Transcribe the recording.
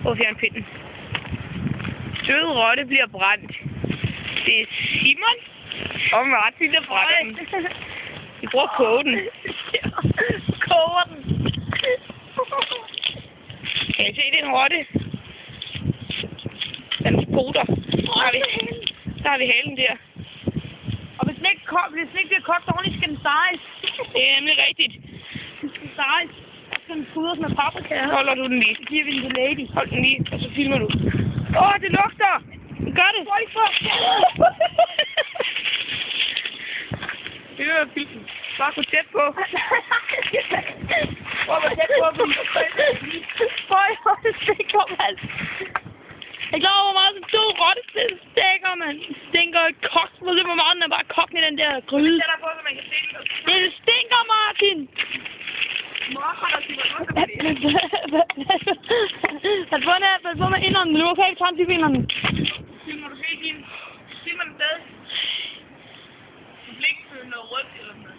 på fjernpinden. Død rotte bliver brændt. Det er Simon og Martin, der brænder den. Vi bruger koden. Koger den. Kan I se, det er en rotte? Den spoter. Der har vi halen der. Og hvis den ikke bliver kogt ordentligt, skal den steges. Det er nemlig rigtigt. Den skal steges. Og så skal den fodres med paprika. Så holder du den lige. Så giver vi den til lady. Hold den lige, og så filmer du. Det lugter! Gør det! Det er jo filmen. Bare gå tæt på. Hvor tæt på den? Hvor det stinker, mand. Jeg er klar over, hvor meget sådan død rotte stinker, mand. Stinker et kogt. Hvor meget den er bare kogt i den der gryde. Sæt dig på, så man kan se det. Det stinker, Martin. Pas på med indånden. Du kan ikke tage en indånden. Filmer du se din? Filmer den stadig? Du blik noget rødt eller noget.